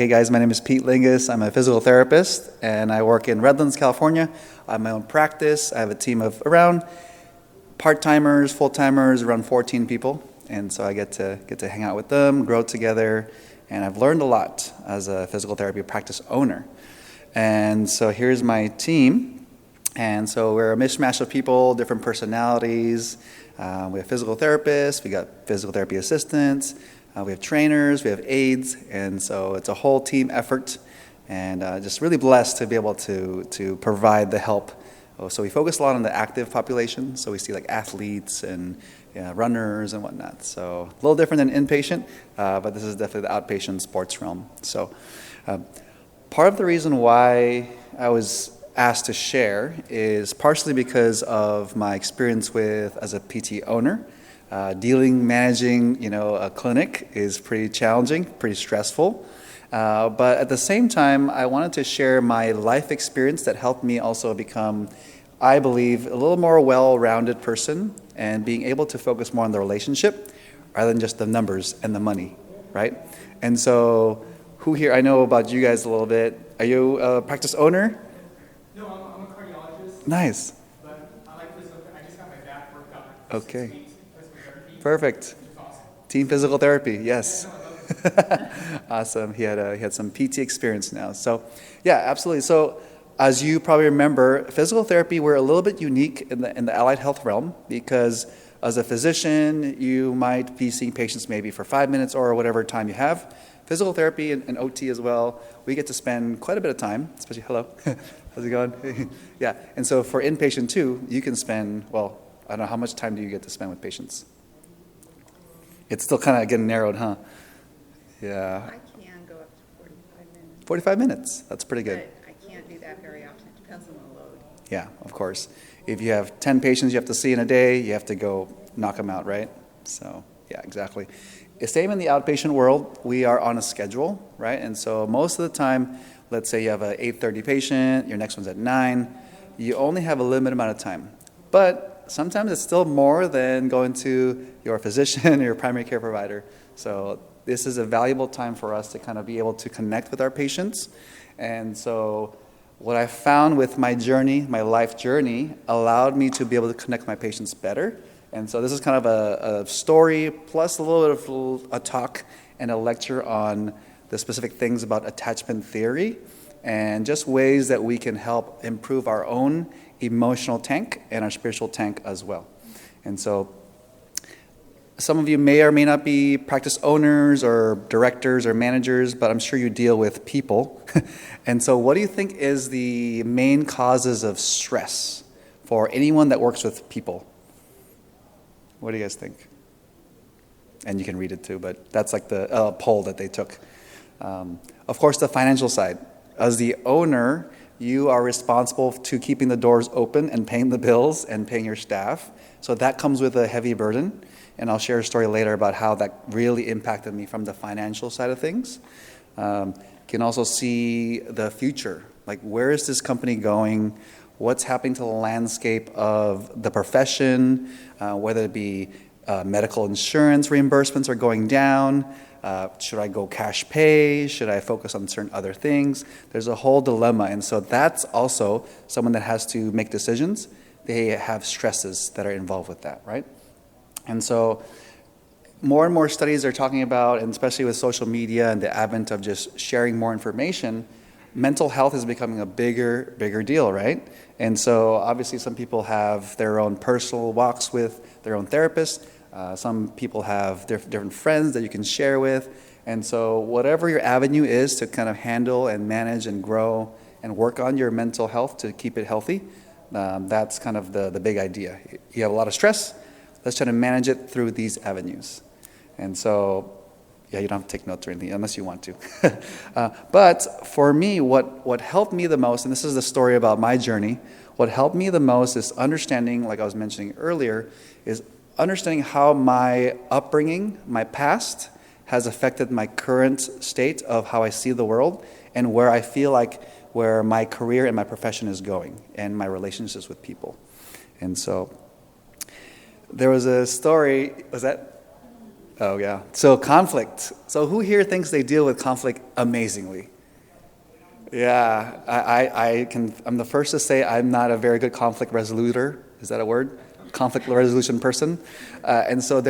Hey guys, my name is Pete Lingas. I'm a physical therapist and I work in Redlands, California. I have my own practice. I have a team of around part-timers, full-timers, around 14 people. And so I get to hang out with them, grow together, and I've learned a lot as a physical therapy practice owner. And so here's my team. And so we're a mishmash of people, different personalities. We have physical therapists, we got physical therapy assistants, we have trainers, we have aides, and so it's a whole team effort, and just really blessed to be able to provide the help. So we focus a lot on the active population, so we see like athletes and runners and whatnot. So a little different than inpatient, but this is definitely the outpatient sports realm. So part of the reason why I was asked to share is partially because of my experience with as a PT owner. Managing, a clinic is pretty challenging, pretty stressful. But at the same time, I wanted to share my life experience that helped me also become, I believe, a little more well-rounded person and being able to focus more on the relationship rather than just the numbers and the money, right? And so, who here, I know about you guys a little bit. Are you a practice owner? No, I'm a cardiologist. Nice. But I like physical therapy. I just got my back worked out. Okay. Physical therapy. Perfect. Awesome. Team physical therapy, yes. Yeah, no, I love it. Awesome. He had some PT experience now. So, yeah, absolutely. So, as you probably remember, physical therapy, we're a little bit unique in the allied health realm because as a physician, you might be seeing patients maybe for 5 minutes or whatever time you have. Physical therapy and OT as well, we get to spend quite a bit of time, especially, hello, how's it going? Yeah, and so for inpatient too, you can spend, well, I don't know, how much time do you get to spend with patients? It's still kind of getting narrowed, huh? Yeah. I can go up to 45 minutes. 45 minutes, that's pretty good. But I can't do that very often. It depends on the load. Yeah, of course. If you have 10 patients you have to see in a day, you have to go knock them out, right? So, yeah, exactly. Same in the outpatient world, we are on a schedule, right? And so most of the time, let's say you have an 8:30 patient, your next one's at 9, you only have a limited amount of time. But sometimes it's still more than going to your physician or your primary care provider. So this is a valuable time for us to kind of be able to connect with our patients. And so what I found with my journey, my life journey, allowed me to be able to connect with my patients better. And so this is kind of a story plus a little bit of a talk and a lecture on the specific things about attachment theory and just ways that we can help improve our own emotional tank and our spiritual tank as well. And so some of you may or may not be practice owners or directors or managers, but I'm sure you deal with people. And so what do you think is the main causes of stress for anyone that works with people? What do you guys think? And you can read it too, but that's like the poll that they took. Of course, the financial side. As the owner, you are responsible to keeping the doors open and paying the bills and paying your staff. So that comes with a heavy burden. And I'll share a story later about how that really impacted me from the financial side of things. You can also see the future. Like, where is this company going? What's happening to the landscape of the profession, whether it be medical insurance reimbursements are going down. Should I go cash pay? Should I focus on certain other things? There's a whole dilemma. And so that's also someone that has to make decisions. They have stresses that are involved with that, right? And so more and more studies are talking about, and especially with social media and the advent of just sharing more information, mental health is becoming a bigger deal, right? And so obviously some people have their own personal walks with their own therapist. Some people have different friends that you can share with. And so whatever your avenue is to kind of handle and manage and grow and work on your mental health to keep it healthy, that's kind of the big idea. You have a lot of stress, let's try to manage it through these avenues. And so, yeah, you don't have to take notes or anything unless you want to. But for me, what helped me the most, and this is the story about my journey, what helped me the most is understanding, like I was mentioning earlier, is understanding how my upbringing, my past, has affected my current state of how I see the world and where I feel like where my career and my profession is going and my relationships with people. And so there was a story, was that? Oh, yeah. So conflict. So who here thinks they deal with conflict amazingly? Yeah, I'm the first to say I'm not a very good conflict resoluter. Is that a word? Conflict resolution person. And so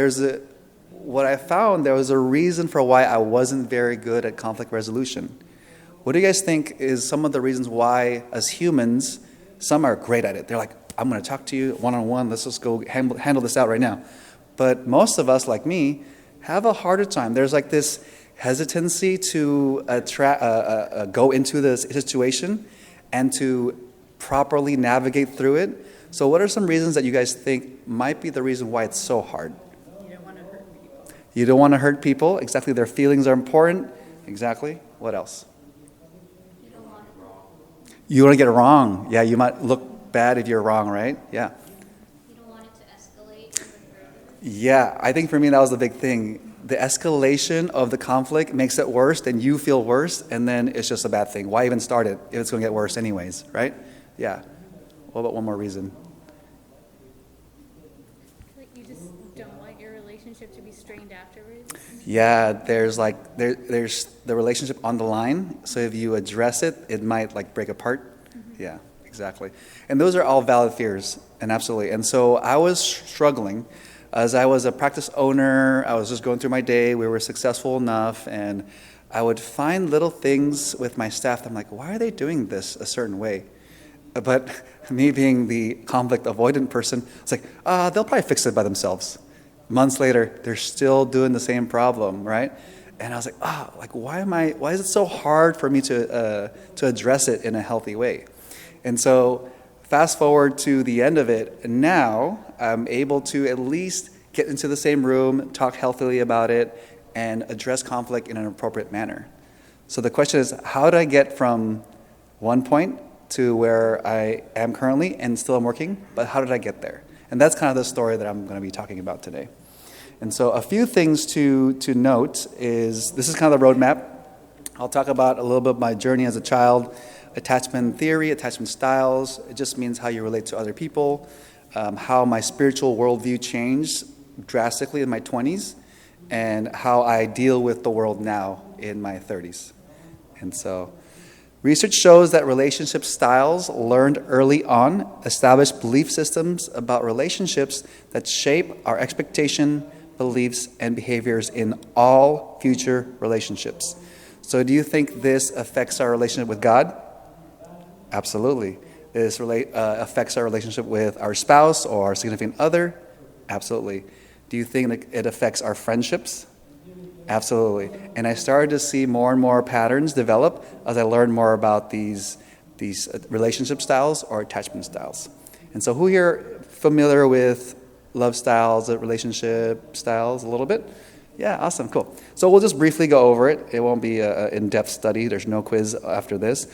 what I found, there was a reason for why I wasn't very good at conflict resolution. What do you guys think is some of the reasons why, as humans, some are great at it? They're like, I'm going to talk to you one-on-one. Let's just go handle this out right now. But most of us, like me, have a harder time. There's like this hesitancy to go into the situation and to properly navigate through it. So what are some reasons that you guys think might be the reason why it's so hard? You don't want to hurt people. You don't want to hurt people. Exactly. Their feelings are important. Exactly. What else? You want to get it wrong. Yeah, you might look bad if you're wrong, right? Yeah. You don't want it to escalate even further. Yeah, I think for me that was the big thing. The escalation of the conflict makes it worse, then you feel worse, and then it's just a bad thing. Why even start it if it's going to get worse anyways, right? Yeah. What about one more reason? Like you just don't want your relationship to be strained afterwards. Yeah, there's the relationship on the line. So if you address it, it might like break apart. Mm-hmm. Yeah, exactly. And those are all valid fears, and absolutely. And so I was struggling. As I was a practice owner, I was just going through my day. We were successful enough, and I would find little things with my staff that I'm like, why are they doing this a certain way? But me being the conflict avoidant person, it's like, they'll probably fix it by themselves. Months later, they're still doing the same problem, right? And I was like, why is it so hard for me to address it in a healthy way? And so fast forward to the end of it, now I'm able to at least get into the same room, talk healthily about it, and address conflict in an appropriate manner. So the question is, how do I get from one point to where I am currently and still am working, but how did I get there? And that's kind of the story that I'm going to be talking about today. And so a few things to note is, this is kind of the roadmap. I'll talk about a little bit of my journey as a child, attachment theory, attachment styles. It just means how you relate to other people, how my spiritual worldview changed drastically in my 20s, and how I deal with the world now in my 30s. And so research shows that relationship styles learned early on establish belief systems about relationships that shape our expectation, beliefs, and behaviors in all future relationships. So do you think this affects our relationship with God? Absolutely. This affects our relationship with our spouse or our significant other? Absolutely. Do you think that it affects our friendships? Absolutely. And I started to see more and more patterns develop as I learned more about these relationship styles or attachment styles. And so who here familiar with love styles, relationship styles a little bit? Yeah, awesome, cool. So we'll just briefly go over it. It won't be an in-depth study. There's no quiz after this.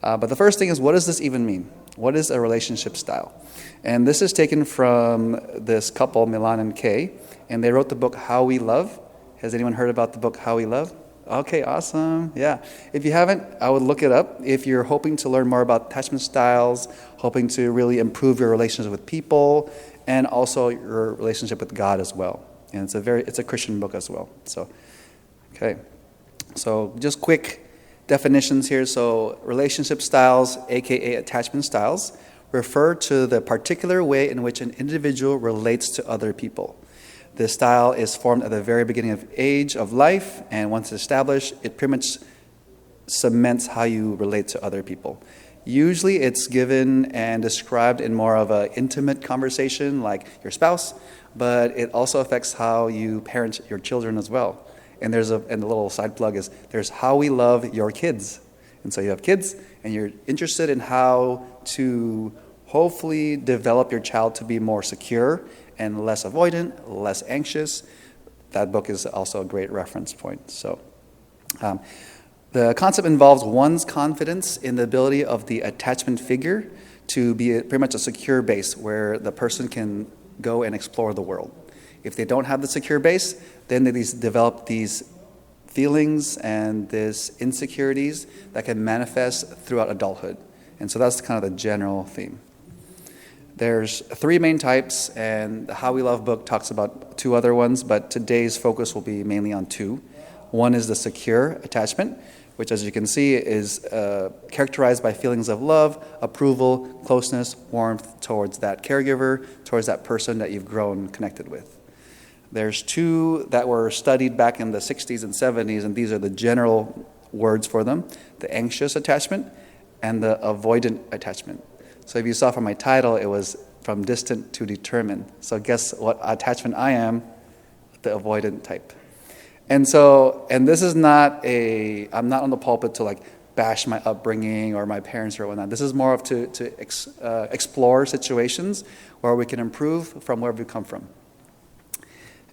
But the first thing is, what does this even mean? What is a relationship style? And this is taken from this couple, Milan and Kay, and they wrote the book How We Love. Has anyone heard about the book How We Love? Okay, awesome. Yeah. If you haven't, I would look it up. If you're hoping to learn more about attachment styles, hoping to really improve your relationship with people, and also your relationship with God as well. And it's a Christian book as well. So, okay. So just quick definitions here. So relationship styles, aka attachment styles, refer to the particular way in which an individual relates to other people. This style is formed at the very beginning of age of life, and once established, it pretty much cements how you relate to other people. Usually it's given and described in more of an intimate conversation like your spouse, but it also affects how you parent your children as well. And the little side plug is there's how we love your kids. And so you have kids and you're interested in how to hopefully develop your child to be more secure and less avoidant, less anxious. That book is also a great reference point. So the concept involves one's confidence in the ability of the attachment figure to be pretty much a secure base where the person can go and explore the world. If they don't have the secure base, then they develop these feelings and these insecurities that can manifest throughout adulthood. And so that's kind of the general theme. There's 3 main types, and the How We Love book talks about 2 other ones, but today's focus will be mainly on 2. One is the secure attachment, which, as you can see, is characterized by feelings of love, approval, closeness, warmth towards that caregiver, towards that person that you've grown connected with. There's 2 that were studied back in the 60s and 70s, and these are the general words for them: the anxious attachment and the avoidant attachment. So if you saw from my title, it was from distant to determined. So guess what attachment I am? The avoidant type. And this is not I'm not on the pulpit to like bash my upbringing or my parents or whatnot. This is more of to explore situations where we can improve from where we come from.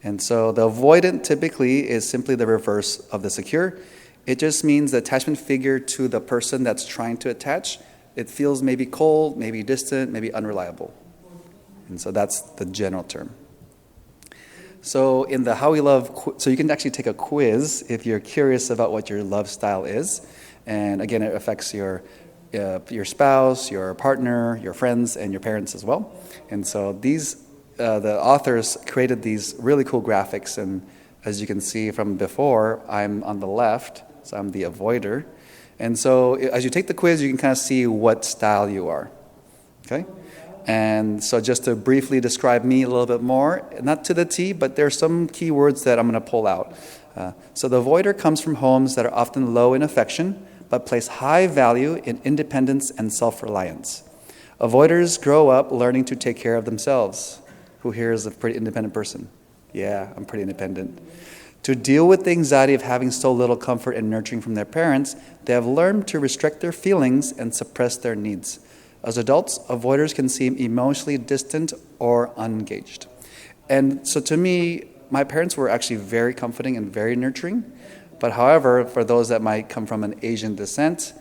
And so the avoidant typically is simply the reverse of the secure. It just means the attachment figure to the person that's trying to attach. It feels maybe cold, maybe distant, maybe unreliable. And so that's the general term. So in the How We Love, so you can actually take a quiz if you're curious about what your love style is. And again, it affects your spouse, your partner, your friends, and your parents as well. And so the authors created these really cool graphics. And as you can see from before, I'm on the left, so I'm the avoider. And so as you take the quiz, you can kind of see what style you are. Okay? And so just to briefly describe me a little bit more, not to the T, but there's some key words that I'm going to pull out. So the avoider comes from homes that are often low in affection, but place high value in independence and self-reliance. Avoiders grow up learning to take care of themselves. Who here is a pretty independent person? Yeah, I'm pretty independent. To deal with the anxiety of having so little comfort and nurturing from their parents, they have learned to restrict their feelings and suppress their needs. As adults, avoiders can seem emotionally distant or unengaged. And so to me, my parents were actually very comforting and very nurturing. But however, for those that might come from an Asian descent,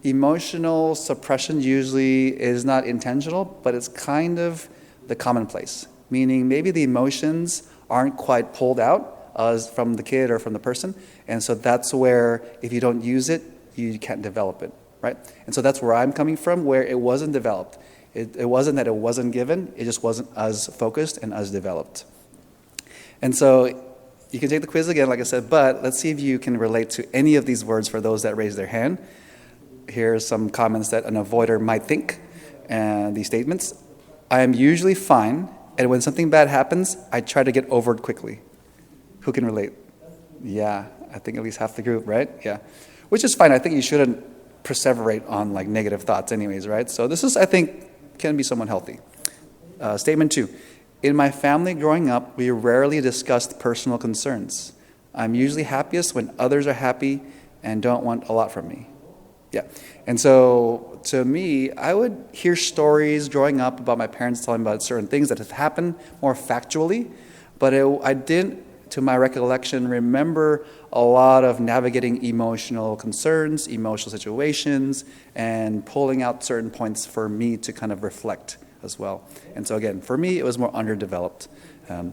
emotional suppression usually is not intentional, but it's kind of the commonplace. Meaning maybe the emotions aren't quite pulled out as from the kid or from the person. And so that's where, if you don't use it, you can't develop it, right? And so that's where I'm coming from, where it wasn't developed. It wasn't that it wasn't given, it just wasn't as focused and as developed. And so you can take the quiz again, like I said, but let's see if you can relate to any of these words for those that raise their hand. Here's some comments that an avoider might think, and these statements. I am usually fine, and when something bad happens, I try to get over it quickly. Who can relate? Yeah, I think at least half the group, right? Yeah. Which is fine. I think you shouldn't perseverate on like negative thoughts anyways, right? So this is, I think, can be somewhat healthy. Statement 2. In my family growing up, we rarely discussed personal concerns. I'm usually happiest when others are happy and don't want a lot from me. Yeah. And so to me, I would hear stories growing up about my parents telling me about certain things that have happened more factually, but I didn't, to my recollection, remember a lot of navigating emotional concerns, emotional situations, and pulling out certain points for me to kind of reflect as well. And so again, for me, it was more underdeveloped. The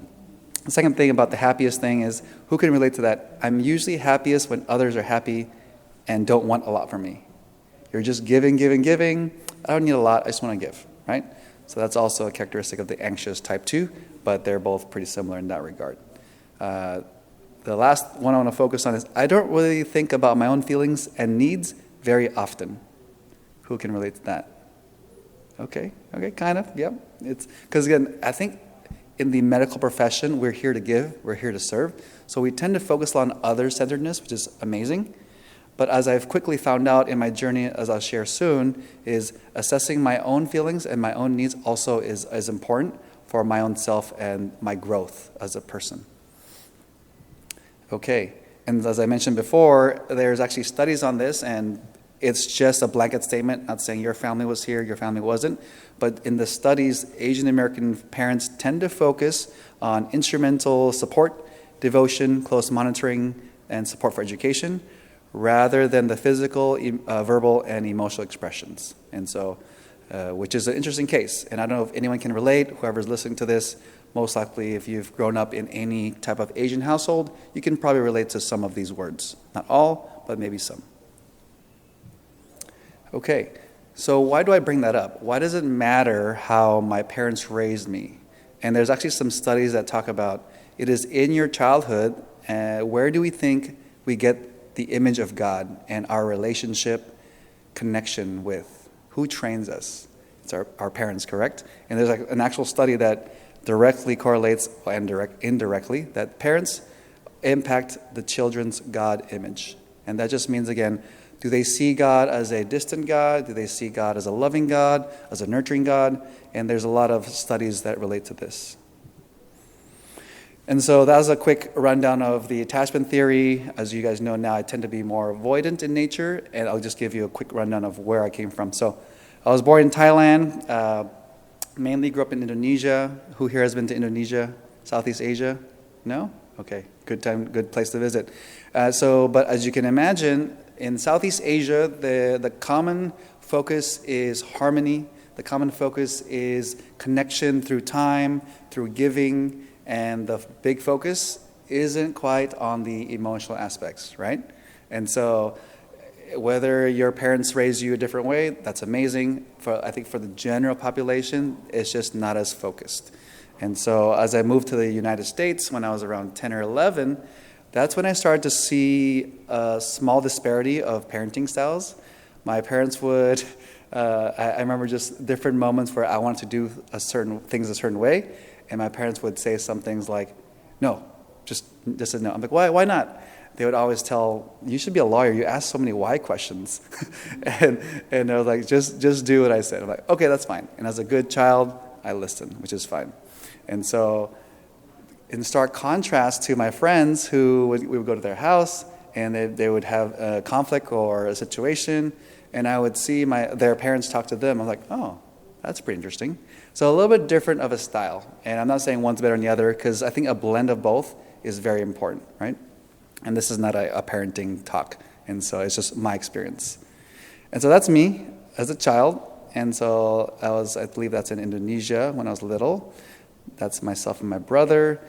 second thing about the happiest thing is, who can relate to that? I'm usually happiest when others are happy and don't want a lot from me. You're just giving. I don't need a lot, I just want to give, right? So that's also a characteristic of the anxious type 2, but they're both pretty similar in that regard. The last one I want to focus on is, I don't really think about my own feelings and needs very often. Who can relate to that? Okay, kind of, yeah. It's because again, I think in the medical profession, we're here to give, we're here to serve. So we tend to focus on other-centeredness, which is amazing. But as I've quickly found out in my journey, as I'll share soon, is assessing my own feelings and my own needs also is important for my own self and my growth as a person. Okay, and as I mentioned before, there's actually studies on this, and it's just a blanket statement, not saying your family was here, your family wasn't. But in the studies, Asian American parents tend to focus on instrumental support, devotion, close monitoring, and support for education, rather than the physical, verbal, and emotional expressions. And so, which is an interesting case. And I don't know if anyone can relate, whoever's listening to this. Most likely, if you've grown up in any type of Asian household, you can probably relate to some of these words. Not all, but maybe some. Okay, So why do I bring that up? Why does it matter how my parents raised me? And there's actually some studies that talk about it is in your childhood, where do we think we get the image of God and our relationship connection with? Who trains us? It's our parents, correct? And there's like an actual study that directly correlates, and indirectly, that parents impact the children's God image. And that just means, again, do they see God as a distant God? Do they see God as a loving God, as a nurturing God? And there's a lot of studies that relate to this. And so that was a quick rundown of the attachment theory. As you guys know now, I tend to be more avoidant in nature, and I'll just give you a quick rundown of where I came from. So I was born in Thailand, mainly grew up in Indonesia. Who here has been to Indonesia, Southeast Asia? No? Okay, good place to visit. But as you can imagine, in Southeast Asia, the common focus is harmony. The common focus is connection through time, through giving, and the big focus isn't quite on the emotional aspects, right? And so whether your parents raise you a different way, that's amazing. I think for the general population, it's just not as focused. And so as I moved to the United States when I was around 10 or 11, that's when I started to see a small disparity of parenting styles. My parents would, I remember just different moments where I wanted to do things a certain way, and my parents would say some things like, no, just no. I'm like, why not? They would always tell, you should be a lawyer, you ask so many why questions. and they were like, just do what I said. I'm like, okay, that's fine. And as a good child, I listen, which is fine. And so in stark contrast to my friends we would go to their house and they would have a conflict or a situation, and I would see their parents talk to them. I'm like, oh, that's pretty interesting. So a little bit different of a style. And I'm not saying one's better than the other, because I think a blend of both is very important, right? And this is not a parenting talk. And so it's just my experience. And so that's me as a child. And so I believe that's in Indonesia when I was little. That's myself and my brother.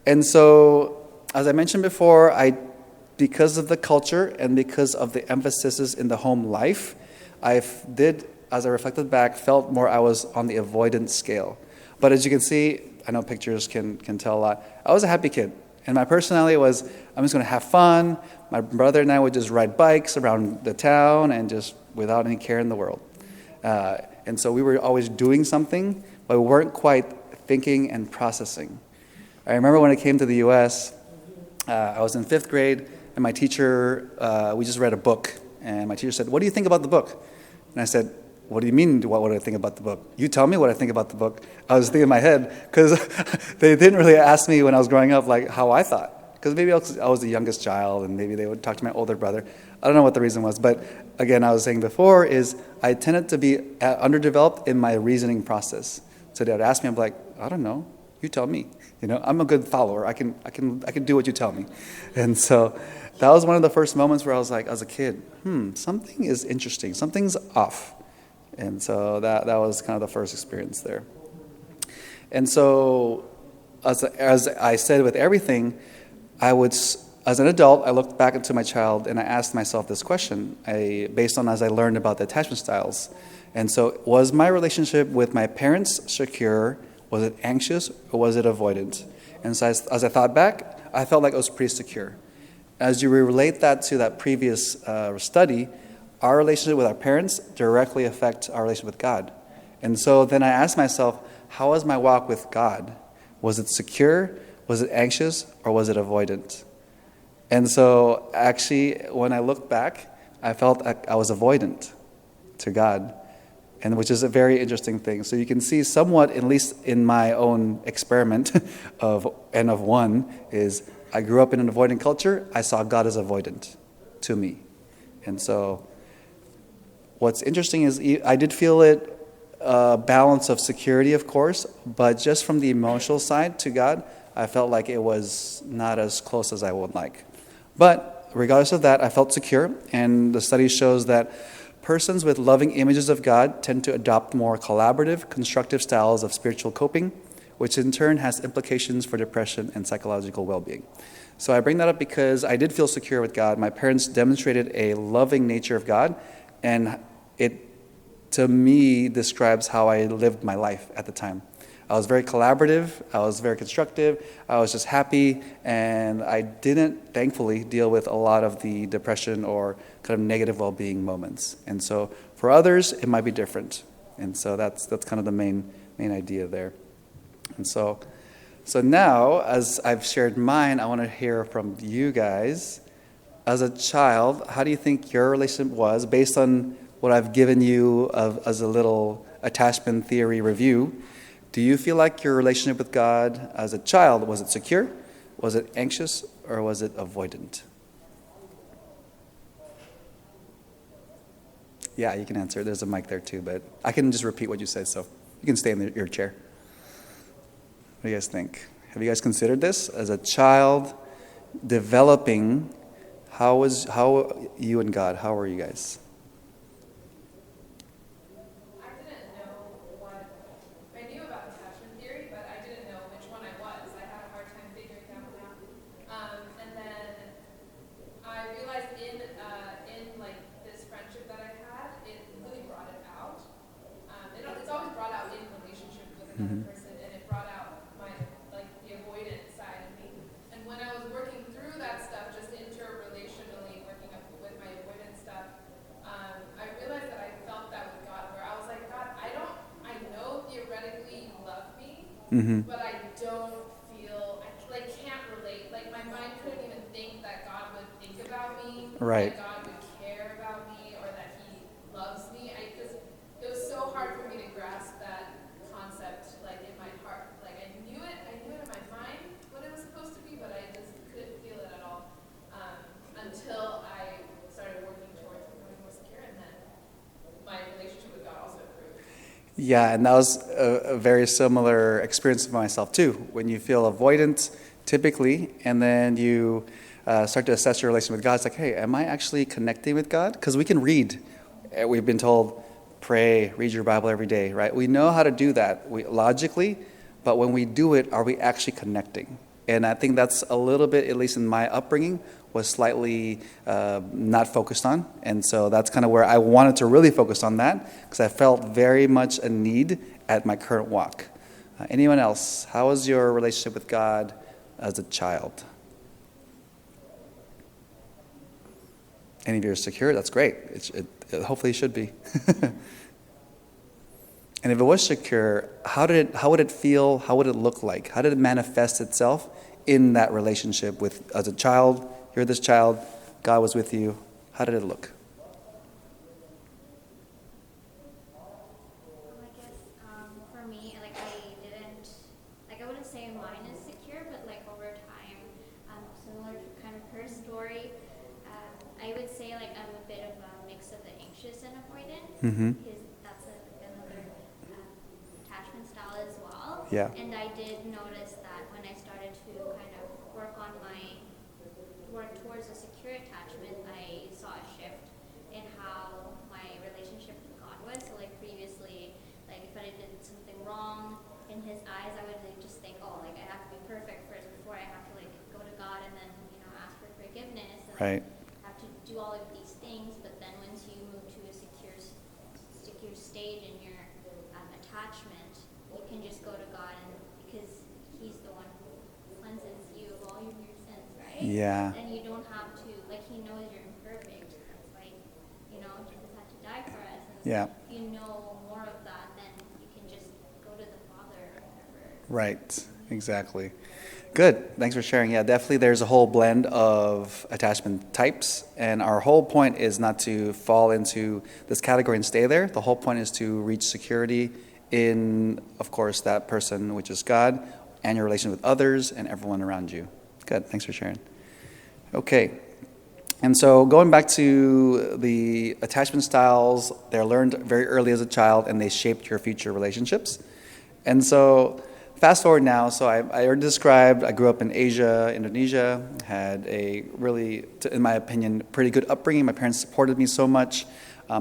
And so, as I mentioned before, because of the culture and because of the emphasis in the home life, as I reflected back, felt more I was on the avoidance scale. But as you can see, I know pictures can tell a lot. I was a happy kid. And my personality was, I'm just going to have fun. My brother and I would just ride bikes around the town and just without any care in the world. And so we were always doing something, but we weren't quite thinking and processing. I remember when I came to the U.S., I was in 5th grade, and my teacher, we just read a book. And my teacher said, what do you think about the book? And I said, what do you mean, what do I think about the book? You tell me what I think about the book. I was thinking in my head, because they didn't really ask me when I was growing up, like, how I thought. Because maybe I was the youngest child, and maybe they would talk to my older brother. I don't know what the reason was. But again, I was saying before, is I tended to be underdeveloped in my reasoning process. So they would ask me, I'm like, I don't know. You tell me. I'm a good follower. I can do what you tell me. And so that was one of the first moments where I was like, as a kid, something is interesting. Something's off. And so that was kind of the first experience there. And so as I said with everything, as an adult, I looked back into my child and I asked myself this question, based on as I learned about the attachment styles. And so was my relationship with my parents secure? Was it anxious or was it avoidant? And so as I thought back, I felt like it was pretty secure. As you relate that to that previous study, our relationship with our parents directly affects our relationship with God. And so then I asked myself, how was my walk with God? Was it secure? Was it anxious? Or was it avoidant? And so actually, when I looked back, I felt like I was avoidant to God, and which is a very interesting thing. So you can see somewhat, at least in my own experiment of N of 1, is I grew up in an avoidant culture. I saw God as avoidant to me. And so what's interesting is I did feel it, a balance of security, of course, but just from the emotional side to God, I felt like it was not as close as I would like. But regardless of that, I felt secure, and the study shows that persons with loving images of God tend to adopt more collaborative, constructive styles of spiritual coping, which in turn has implications for depression and psychological well-being. So I bring that up because I did feel secure with God. My parents demonstrated a loving nature of God, and it to me, describes how I lived my life at the time. I was very collaborative, I was very constructive, I was just happy, and I didn't, thankfully, deal with a lot of the depression or kind of negative well-being moments. And so for others, it might be different. And so that's kind of the main idea there. And so now, as I've shared mine, I want to hear from you guys. As a child, how do you think your relationship was, based on what I've given you as a little attachment theory review? Do you feel like your relationship with God as a child, was it secure, was it anxious, or was it avoidant? Yeah, you can answer. There's a mic there too, but I can just repeat what you said, so you can stay in your chair. What do you guys think? Have you guys considered this? As a child developing, how you and God, how were you guys? I didn't know what, I knew about attachment theory, but I didn't know which one I was. I had a hard time figuring that one out. And then I realized in like this friendship that I had, it really brought it out. It's always brought out in relationship with another person, and it brought out my, like, the avoidant side of me. And when I was working through that stuff, just interrelationally, working up with my avoidant stuff, I realized that I felt that with God, where I was like, God, I know theoretically you love me, but I don't feel, I like can't relate. Like my mind couldn't even think that God would think about me, Right. that God would care about me, or that He loves me. Because it was so hard for me to grasp that concept, like in my heart. Like I knew it in my mind what it was supposed to be, but I just couldn't feel it at all until I started working towards becoming more secure, and then my relationship with God also improved. Yeah, and that was a very similar experience for myself too. When you feel avoidant, typically, and then you start to assess your relation with God, it's like, hey, am I actually connecting with God? Because we can read. We've been told, pray, read your Bible every day, right? We know how to do that logically, but when we do it, are we actually connecting? And I think that's a little bit, at least in my upbringing, was slightly not focused on. And so that's kind of where I wanted to really focus on that, because I felt very much a need at my current walk. Anyone else? How was your relationship with God as a child? Any of you are secure? That's great. It hopefully should be. And if it was secure, how would it feel? How would it look like? How did it manifest itself in that relationship with, as a child? You're this child, God was with you. How did it look? I guess for me, like I wouldn't say mine is secure, but like over time, similar to kind of her story, I would say like I'm a bit of a mix of the anxious and avoidant, because that's another attachment style as well. Yeah. And I did notice that when I started to kind of work towards a secure attachment, I saw a shift in how my relationship with God was. So like previously, like if I did something wrong in His eyes, I would like, just think, oh, like I have to be perfect first before I have to like go to God and then ask for forgiveness and Right. have to do all of these things. But then once you move to a secure stage in your attachment, you can just go to God, and because He's the one who cleanses you of all of your sins, right? Yeah. And you don't have to, like, He knows you're imperfect. That's why, Jesus had to die for us. And Yeah. if you know more of that, then you can just go to the Father or whatever. Right, exactly. Good, thanks for sharing. Yeah, definitely there's a whole blend of attachment types, and our whole point is not to fall into this category and stay there. The whole point is to reach security in, of course, that person, which is God, and your relation with others and everyone around you. Good, thanks for sharing. Okay, and so going back to the attachment styles, they're learned very early as a child, and they shaped your future relationships. And so fast forward now, so I already described, I grew up in Asia, Indonesia, had a really, in my opinion, pretty good upbringing. My parents supported me so much,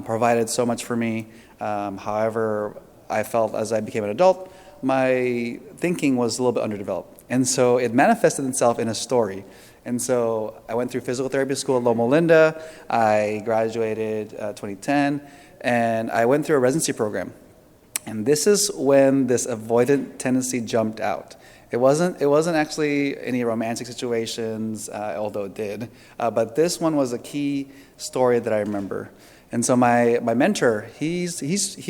provided so much for me. However, I felt as I became an adult, my thinking was a little bit underdeveloped. And so it manifested itself in a story. And so I went through physical therapy school at Loma Linda. I graduated 2010, and I went through a residency program. And this is when this avoidant tendency jumped out. It wasn't actually any romantic situations, although it did. But this one was a key story that I remember. And so my mentor, he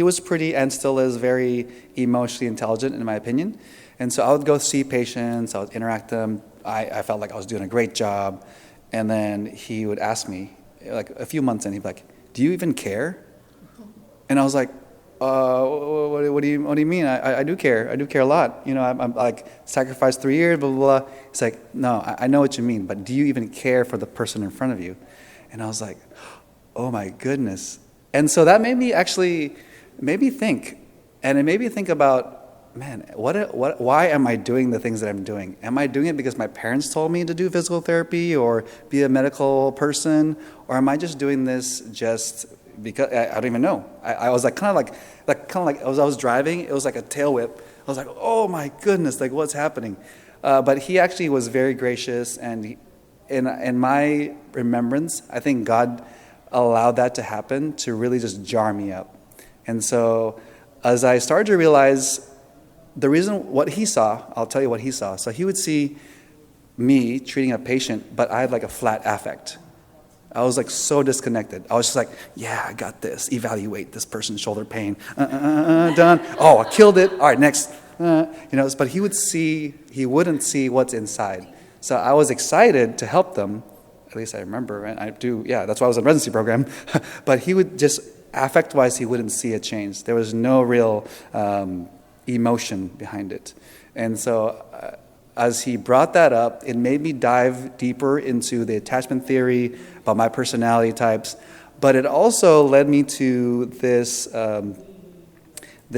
was pretty, and still is, very emotionally intelligent, in my opinion. And so I would go see patients, I would interact with them. I felt like I was doing a great job. And then he would ask me, like a few months in, he'd be like, "Do you even care?" And I was like, what do you mean? I do care. I do care a lot. You know, I'm like, sacrificed 3 years, blah, blah, blah. It's like, no, I know what you mean, but do you even care for the person in front of you? And I was like, oh my goodness. And so that made me think. And it made me think about, man, why am I doing the things that I'm doing? Am I doing it because my parents told me to do physical therapy or be a medical person? Or am I just doing this just because I don't even know? I was like kind of like as I was driving, it was like a tail whip. I was like, oh my goodness, like what's happening? But he actually was very gracious, and in my remembrance, I think God allowed that to happen to really just jar me up. And so as I started to realize the reason, what he saw, I'll tell you what he saw. So he would see me treating a patient, but I had like a flat affect. I was like so disconnected. I was just like, yeah, I got this. Evaluate this person's shoulder pain. Done. Oh, I killed it. All right, next. But he wouldn't see what's inside. So I was excited to help them. At least I remember, and I do. Yeah, that's why I was in residency program. But he would just, affect-wise, he wouldn't see a change. There was no real emotion behind it. And so as he brought that up, it made me dive deeper into the attachment theory, about my personality types. But it also led me to this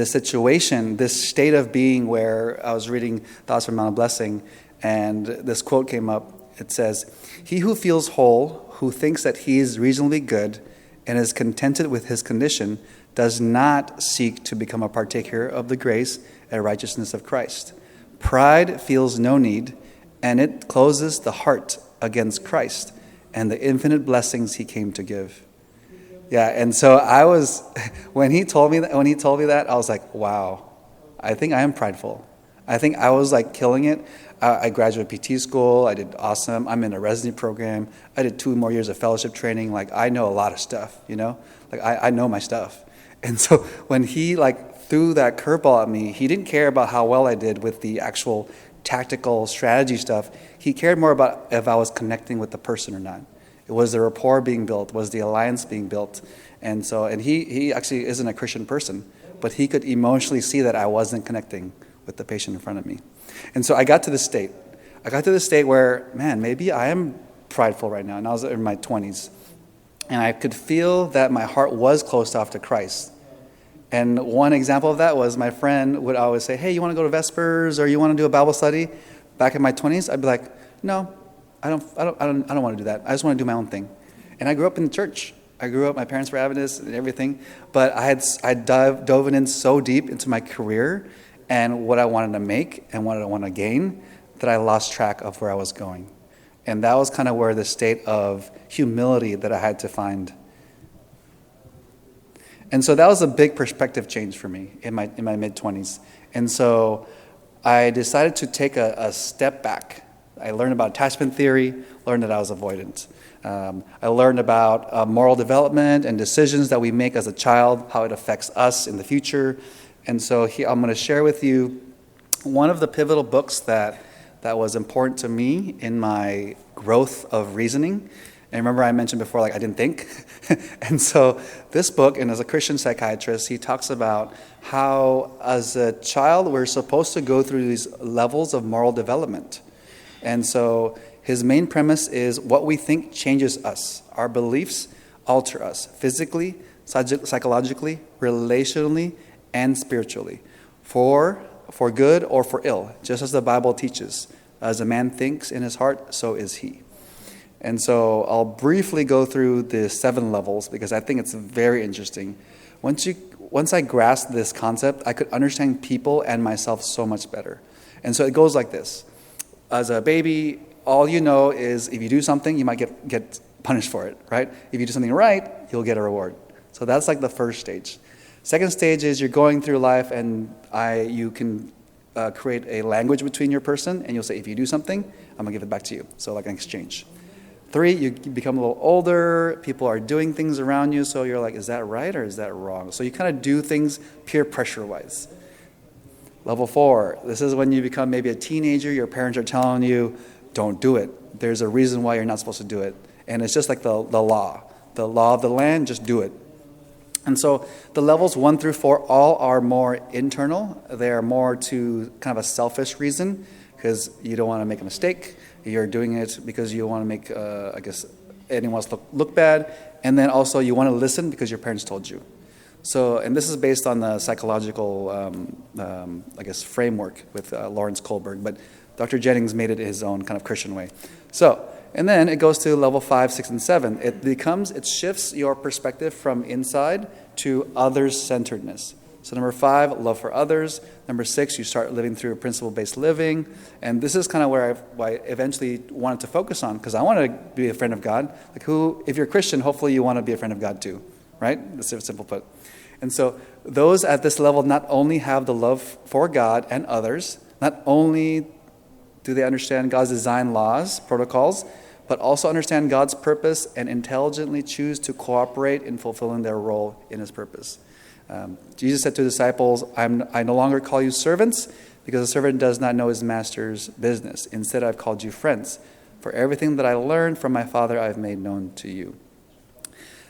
situation, this state of being where I was reading Thoughts from Mount of Blessing, and this quote came up. It says, "He who feels whole, who thinks that he is reasonably good and is contented with his condition, does not seek to become a partaker of the grace and righteousness of Christ. Pride feels no need, and it closes the heart against Christ and the infinite blessings he came to give." Yeah, and so I was, when he told me that, I was like, wow, I think I am prideful. I think I was like killing it. I graduated PT school. I did awesome. I'm in a residency program. I did 2 more years of fellowship training. Like, I know a lot of stuff, Like, I know my stuff. And so when he like threw that curveball at me, he didn't care about how well I did with the actual tactical strategy stuff. He cared more about if I was connecting with the person or not. It was the rapport being built, was the alliance being built. And he actually isn't a Christian person, but he could emotionally see that I wasn't connecting with the patient in front of me. And so I got to this state. Where, man, maybe I am prideful right now. And I was in my 20s. And I could feel that my heart was closed off to Christ. And one example of that was my friend would always say, "Hey, you want to go to Vespers or you want to do a Bible study?" Back in my 20s, I'd be like, "No, I don't want to do that. I just want to do my own thing." And I grew up in the church. My parents were Adventists and everything, but I dove in so deep into my career and what I wanted to make and what I want to gain that I lost track of where I was going. And that was kind of where the state of humility that I had to find. And so that was a big perspective change for me in my mid-20s. And so I decided to take a step back. I learned about attachment theory, learned that I was avoidant. I learned about moral development and decisions that we make as a child, how it affects us in the future. And so I'm going to share with you one of the pivotal books that was important to me in my growth of reasoning. And remember I mentioned before, like, I didn't think. And so this book, and as a Christian psychiatrist, he talks about how as a child we're supposed to go through these levels of moral development. And so his main premise is what we think changes us. Our beliefs alter us physically, psychologically, relationally, and spiritually, for good or for ill, just as the Bible teaches. As a man thinks in his heart, so is he. And so I'll briefly go through the 7 levels because I think it's very interesting. Once I grasped this concept, I could understand people and myself so much better. And so it goes like this. as a baby, all you know is if you do something, you might get punished for it, right? If you do something right, you'll get a reward. So that's like the first stage. Second stage is you're going through life and you can create a language between your person, and you'll say, if you do something, I'm going to give it back to you. So like an exchange. 3, you become a little older, people are doing things around you, so you're like, is that right or is that wrong? So you kind of do things peer pressure-wise. Level 4, this is when you become maybe a teenager, your parents are telling you, don't do it. There's a reason why you're not supposed to do it. And it's just like the law of the land, just do it. And so the levels 1 through 4 all are more internal. They are more to kind of a selfish reason because you don't want to make a mistake. You're doing it because you want to make, anyone else look bad. And then also you want to listen because your parents told you. So, and this is based on the psychological, framework with Lawrence Kohlberg. But Dr. Jennings made it his own kind of Christian way. So, and then it goes to level 5, 6, and 7. It shifts your perspective from inside to others-centeredness. So number 5, love for others. Number 6, you start living through a principle-based living. And this is kind of where I eventually wanted to focus on, because I want to be a friend of God. If you're a Christian, hopefully you want to be a friend of God too, right? That's simple put. And so those at this level not only have the love for God and others, not only do they understand God's design laws, protocols, but also understand God's purpose and intelligently choose to cooperate in fulfilling their role in his purpose. Jesus said to the disciples, I no longer call you servants, because a servant does not know his master's business. Instead, I've called you friends. For everything that I learned from my Father, I've made known to you.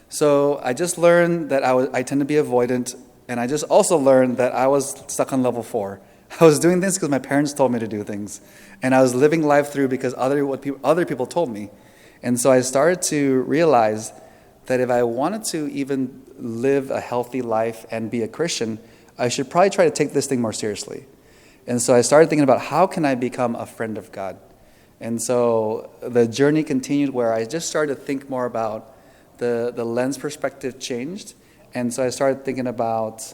So I just learned that I tend to be avoidant, and I just also learned that I was stuck on level 4. I was doing things because my parents told me to do things, and I was living life through because other people told me. And so I started to realize that if I wanted to even live a healthy life and be a Christian, I should probably try to take this thing more seriously. And so I started thinking about how can I become a friend of God? And so the journey continued where I just started to think more about the lens perspective changed. And so I started thinking about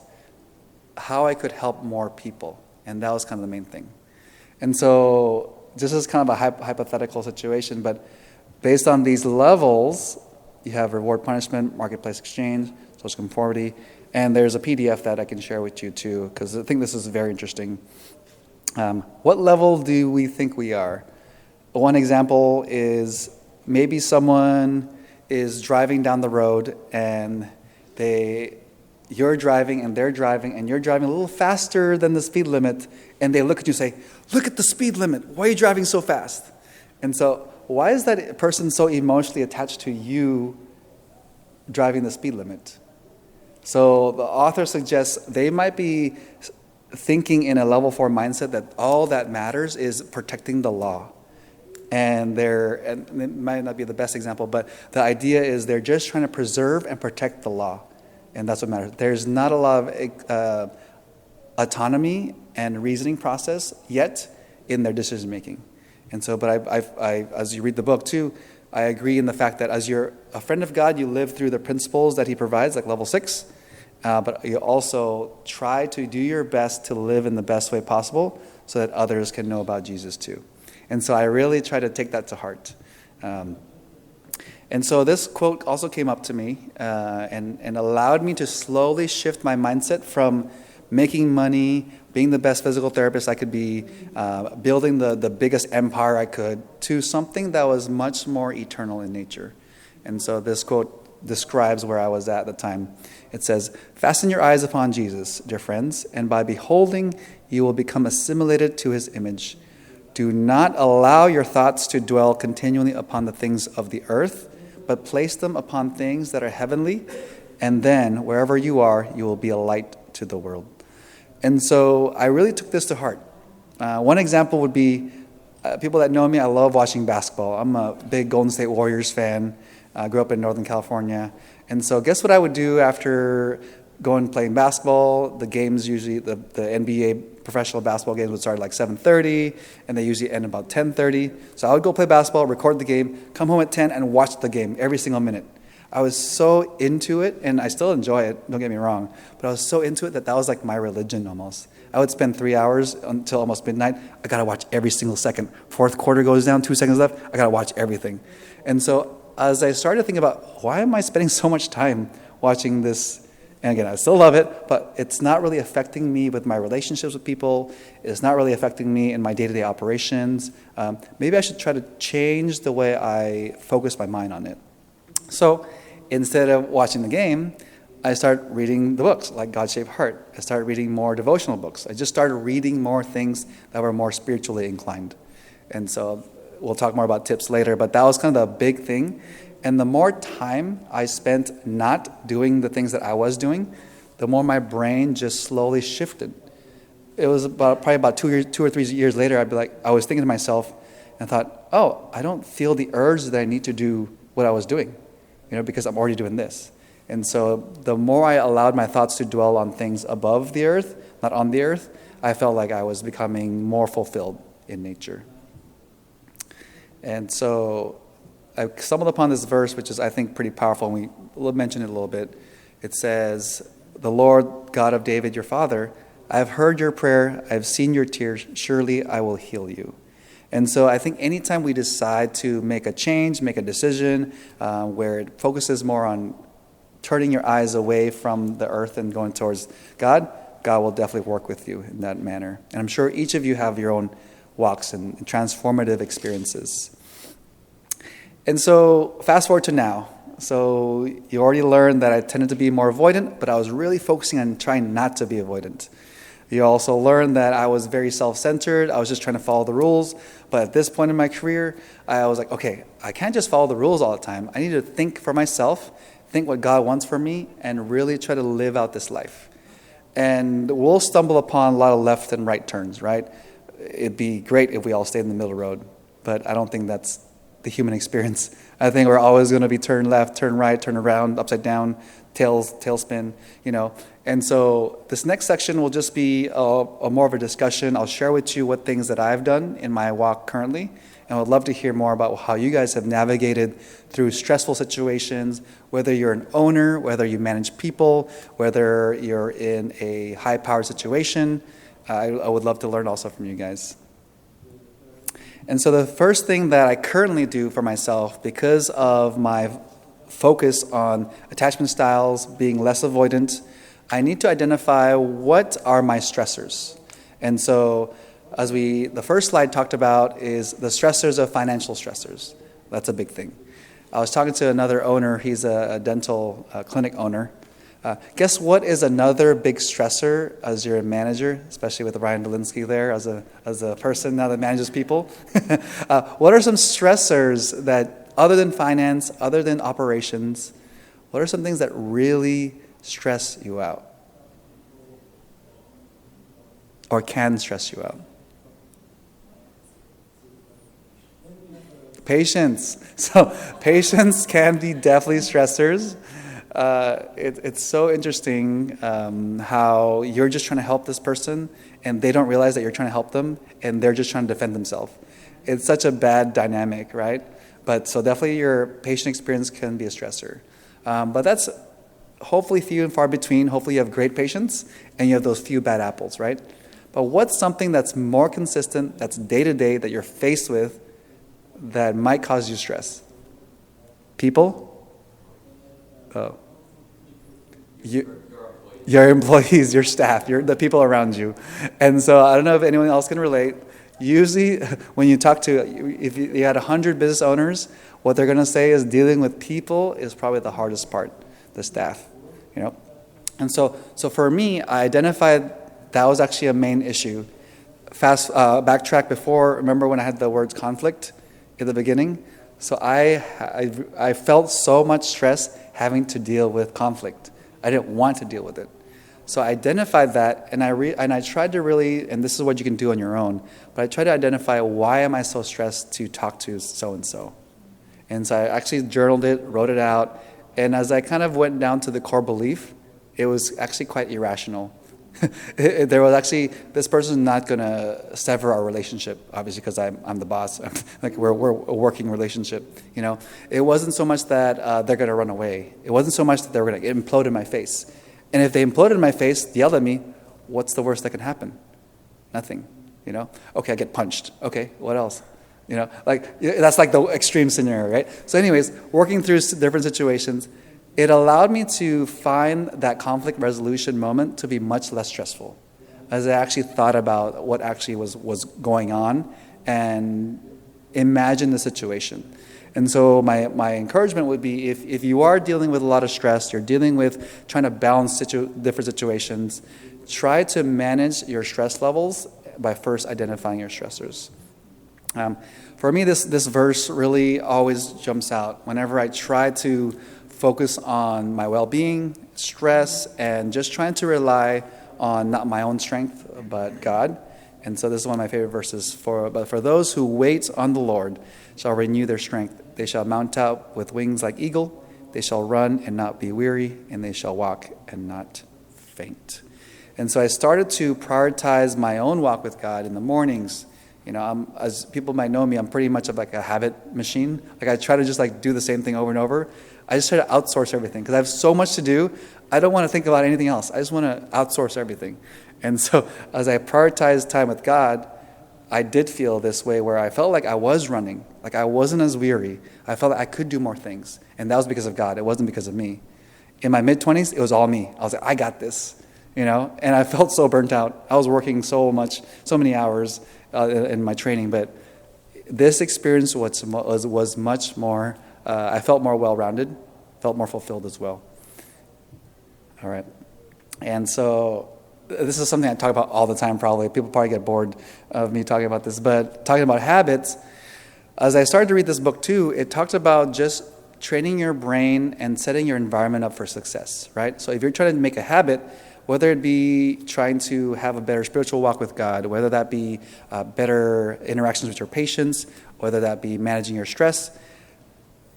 how I could help more people. And that was kind of the main thing. And so this is kind of a hypothetical situation, but based on these levels, you have reward punishment, marketplace exchange, social conformity, and there's a PDF that I can share with you too, because I think this is very interesting. What level do we think we are? One example is maybe someone is driving down the road and you're driving and they're driving and you're driving a little faster than the speed limit, and they look at you and say, look at the speed limit, why are you driving so fast? And so why is that person so emotionally attached to you driving the speed limit? So the author suggests they might be thinking in a level 4 mindset that all that matters is protecting the law. And it might not be the best example, but the idea is they're just trying to preserve and protect the law. And that's what matters. There's not a lot of autonomy and reasoning process yet in their decision making. And so, but I, as you read the book too, I agree in the fact that as you're a friend of God, you live through the principles that he provides, like level 6, but you also try to do your best to live in the best way possible so that others can know about Jesus too. And so I really try to take that to heart. And so this quote also came up to me and allowed me to slowly shift my mindset from making money, being the best physical therapist I could be, building the biggest empire I could, to something that was much more eternal in nature. And so this quote describes where I was at the time. It says, "Fasten your eyes upon Jesus, dear friends, and by beholding, you will become assimilated to his image. Do not allow your thoughts to dwell continually upon the things of the earth, but place them upon things that are heavenly, and then, wherever you are, you will be a light to the world." And so I really took this to heart. One example would be, people that know me, I love watching basketball. I'm a big Golden State Warriors fan. I grew up in Northern California. And so guess what I would do after going playing basketball? The games usually, the NBA professional basketball games would start at like 7:30, and they usually end about 10:30. So I would go play basketball, record the game, come home at 10, and watch the game every single minute. I was so into it, and I still enjoy it, don't get me wrong, but I was so into it that was like my religion almost. I would spend 3 hours until almost midnight. I got to watch every single second. Fourth quarter goes down, 2 seconds left, I got to watch everything. And so as I started thinking about, why am I spending so much time watching this? And again, I still love it, but it's not really affecting me with my relationships with people. It's not really affecting me in my day-to-day operations. Maybe I should try to change the way I focus my mind on it. So instead of watching the game, I started reading the books, like God-Shaped Heart. I started reading more devotional books. I just started reading more things that were more spiritually inclined. And so we'll talk more about tips later, but that was kind of the big thing. And the more time I spent not doing the things that I was doing, the more my brain just slowly shifted. It was probably about 2 or 3 years later, I was thinking to myself and thought, oh, I don't feel the urge that I need to do what I was doing, because I'm already doing this. And so the more I allowed my thoughts to dwell on things above the earth, not on the earth, I felt like I was becoming more fulfilled in nature. And so I stumbled upon this verse, which is, I think, pretty powerful, and we'll mention it a little bit. It says, "The Lord God of David, your father, I have heard your prayer, I have seen your tears, surely I will heal you." And so I think anytime we decide to make a change, make a decision, where it focuses more on turning your eyes away from the earth and going towards God, God will definitely work with you in that manner. And I'm sure each of you have your own walks and transformative experiences. And so fast forward to now. So you already learned that I tended to be more avoidant, but I was really focusing on trying not to be avoidant. You also learned that I was very self-centered. I was just trying to follow the rules. But at this point in my career, I was like, okay, I can't just follow the rules all the time. I need to think for myself, think what God wants for me, and really try to live out this life. And we'll stumble upon a lot of left and right turns, right? It'd be great if we all stayed in the middle of the road, but I don't think that's the human experience. I think we're always going to be turn left, turn right, turn around, upside down, tailspin, And so this next section will just be a more of a discussion. I'll share with you what things that I've done in my walk currently, and I'd love to hear more about how you guys have navigated through stressful situations, whether you're an owner, whether you manage people, whether you're in a high-powered situation. I would love to learn also from you guys. And so the first thing that I currently do for myself, because of my focus on attachment styles, being less avoidant, I need to identify what are my stressors. And so the first slide talked about is the stressors of financial stressors. That's a big thing. I was talking to another owner. He's a dental clinic owner. Guess what is another big stressor as you're a manager, especially with Ryan Dolinsky there as a person now that manages people? What are some stressors that, other than finance, other than operations, what are some things that really stress you out? Or can stress you out? Patience. So patience can be definitely stressors. It's so interesting how you're just trying to help this person and they don't realize that you're trying to help them and they're just trying to defend themselves. It's such a bad dynamic, right? But so definitely your patient experience can be a stressor. But that's hopefully few and far between. Hopefully you have great patients and you have those few bad apples, right? But what's something that's more consistent, that's day-to-day, that you're faced with that might cause you stress? People? Oh. Your employees, your staff, the people around you. And so I don't know if anyone else can relate. Usually when you talk to, if you had 100 business owners, what they're going to say is dealing with people is probably the hardest part, the staff, And so for me, I identified that was actually a main issue. Backtrack before, remember when I had the words conflict in the beginning? So I felt so much stress having to deal with conflict. I didn't want to deal with it. So I identified that, and I tried to really, and this is what you can do on your own, but I tried to identify why am I so stressed to talk to so-and-so. And so I actually journaled it, wrote it out, and as I kind of went down to the core belief, it was actually quite irrational. There was actually, this person's not going to sever our relationship, obviously, because I'm the boss. Like we're a working relationship, you know. It wasn't so much that they're going to run away. It wasn't so much that they were going to implode in my face. And if they imploded in my face, yelled at me, what's the worst that can happen? Nothing, you know. Okay, I get punched. Okay, what else? You know, like that's like the extreme scenario, right? So anyways, working through different situations, it allowed me to find that conflict resolution moment to be much less stressful, as I actually thought about what actually was going on and imagine the situation. And so my encouragement would be, if you are dealing with a lot of stress, you're dealing with trying to balance different situations, try to manage your stress levels by first identifying your stressors. For me, this verse really always jumps out whenever I try to focus on my well-being, stress, and just trying to rely on not my own strength, but God. And so this is one of my favorite verses. But for those who wait on the Lord shall renew their strength. They shall mount up with wings like eagle. They shall run and not be weary, and they shall walk and not faint. And so I started to prioritize my own walk with God in the mornings. You know, as people might know me, I'm pretty much of like a habit machine. Like I try to just like do the same thing over and over. I just try to outsource everything because I have so much to do. I don't want to think about anything else. I just want to outsource everything. And so as I prioritized time with God, I did feel this way where I felt like I was running, like I wasn't as weary. I felt like I could do more things. And that was because of God. It wasn't because of me. In my mid-20s, it was all me. I was like, I got this, you know? And I felt so burnt out. I was working so many hours in my training. But this experience was much more, I felt more well-rounded, felt more fulfilled as well. All right. And so this is something I talk about all the time probably. People probably get bored of me talking about this. But talking about habits, as I started to read this book too, it talks about just training your brain and setting your environment up for success, right? So if you're trying to make a habit, whether it be trying to have a better spiritual walk with God, whether that be better interactions with your patients, whether that be managing your stress,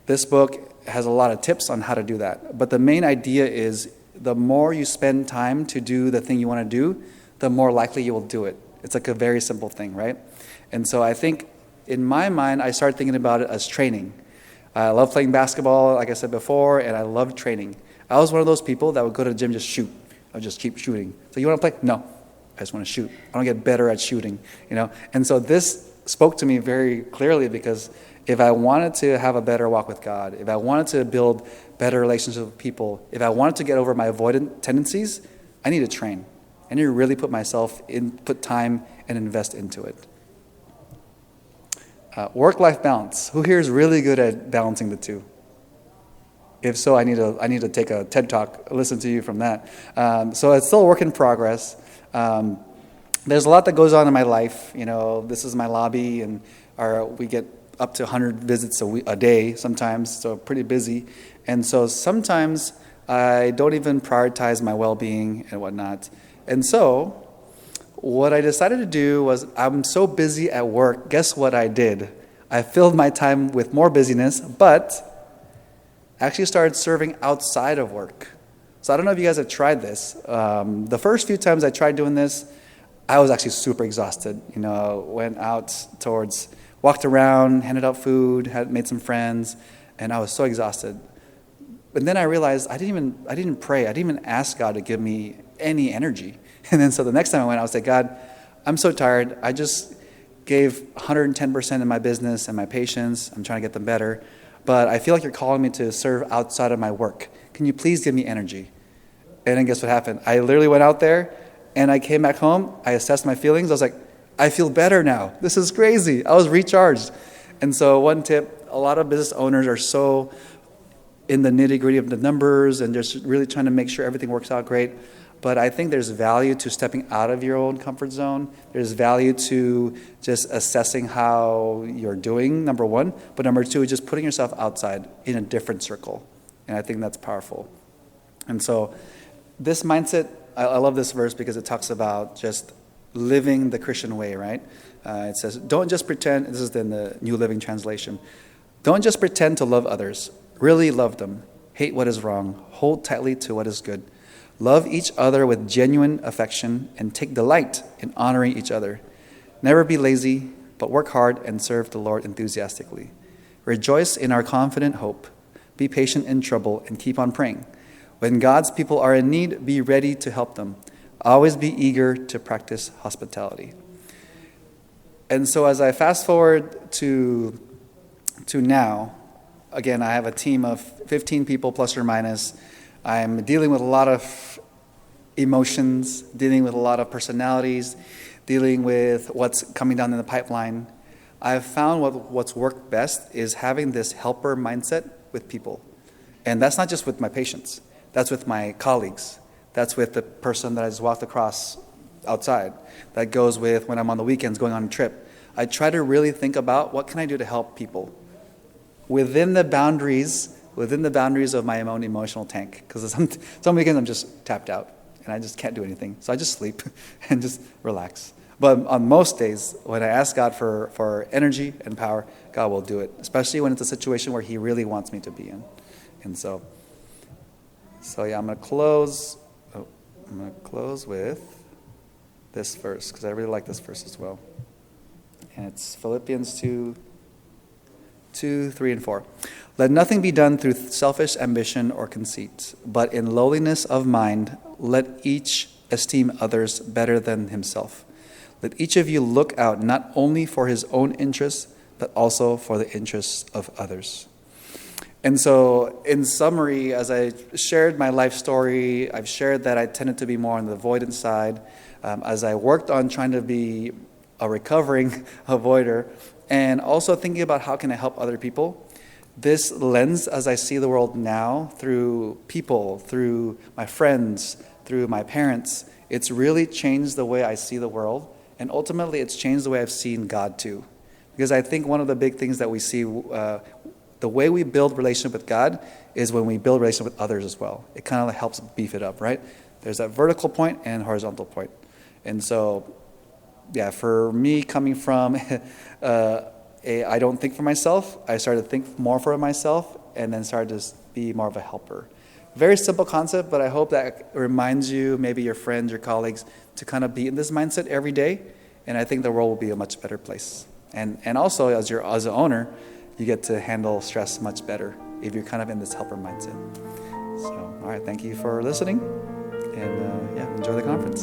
this book has a lot of tips on how to do that. But the main idea is the more you spend time to do the thing you want to do, the more likely you will do it. It's like a very simple thing, right? And so I think in my mind, I started thinking about it as training. I love playing basketball, like I said before, and I love training. I was one of those people that would go to the gym just shoot. I would just keep shooting. So you want to play? No, I just want to shoot. I don't get better at shooting, you know. And so this spoke to me very clearly because if I wanted to have a better walk with God, if I wanted to build better relationships with people, if I wanted to get over my avoidant tendencies, I need to train. I need to really put time and invest into it. Work-life balance. Who here is really good at balancing the two? If so, I need to take a TED Talk, listen to you from that. So it's still a work in progress. There's a lot that goes on in my life. You know, this is my lobby, and we get up to 100 visits a day sometimes, so pretty busy. And so sometimes I don't even prioritize my well-being and whatnot. And so what I decided to do was, I'm so busy at work, guess what I did? I filled my time with more busyness, but actually started serving outside of work. So I don't know if you guys have tried this. The first few times I tried doing this, I was actually super exhausted. You know, walked around, handed out food, made some friends, and I was so exhausted. But then I realized I didn't pray. I didn't even ask God to give me any energy. And then so the next time I went, I was like, God, I'm so tired. I just gave 110% in my business and my patients. I'm trying to get them better. But I feel like you're calling me to serve outside of my work. Can you please give me energy? And then guess what happened? I literally went out there, and I came back home. I assessed my feelings. I was like, I feel better now. This is crazy. I was recharged. And so one tip, a lot of business owners are so in the nitty-gritty of the numbers and just really trying to make sure everything works out great. But I think there's value to stepping out of your own comfort zone. There's value to just assessing how you're doing, number one. But number two, just putting yourself outside in a different circle. And I think that's powerful. And so this mindset, I love this verse because it talks about just living the Christian way, right? It says, don't just pretend, this is in the New Living Translation, don't just pretend to love others. Really love them. Hate what is wrong. Hold tightly to what is good. Love each other with genuine affection and take delight in honoring each other. Never be lazy, but work hard and serve the Lord enthusiastically. Rejoice in our confident hope. Be patient in trouble and keep on praying. When God's people are in need, be ready to help them. Always be eager to practice hospitality. And so as I fast forward to now, again, I have a team of 15 people plus or minus. I'm dealing with a lot of emotions, dealing with a lot of personalities, dealing with what's coming down in the pipeline. I've found what's worked best is having this helper mindset with people. And that's not just with my patients. That's with my colleagues. That's with the person that I just walked across outside. That goes with when I'm on the weekends going on a trip. I try to really think about what can I do to help people within the boundaries of my own emotional tank. Because some weekends I'm just tapped out and I just can't do anything. So I just sleep and just relax. But on most days, when I ask God for energy and power, God will do it, especially when it's a situation where He really wants me to be in. And so yeah, I'm going to close with this verse, because I really like this verse as well. And it's Philippians 2, 3, and 4. Let nothing be done through selfish ambition or conceit, but in lowliness of mind, let each esteem others better than himself. Let each of you look out not only for his own interests, but also for the interests of others. And so, in summary, as I shared my life story, I've shared that I tended to be more on the avoidance side. As I worked on trying to be a recovering avoider, and also thinking about how can I help other people, this lens, as I see the world now, through people, through my friends, through my parents, it's really changed the way I see the world. And ultimately, it's changed the way I've seen God too. Because I think one of the big things that we see, the way we build relationship with God is when we build relationship with others as well. It kind of helps beef it up, right? There's that vertical point and horizontal point. And so, yeah, for me coming from I don't think for myself, I started to think more for myself and then started to be more of a helper. Very simple concept, but I hope that reminds you, maybe your friends, your colleagues, to kind of be in this mindset every day, and I think the world will be a much better place. And also, as an owner, you get to handle stress much better if you're kind of in this helper mindset. So, all right, thank you for listening.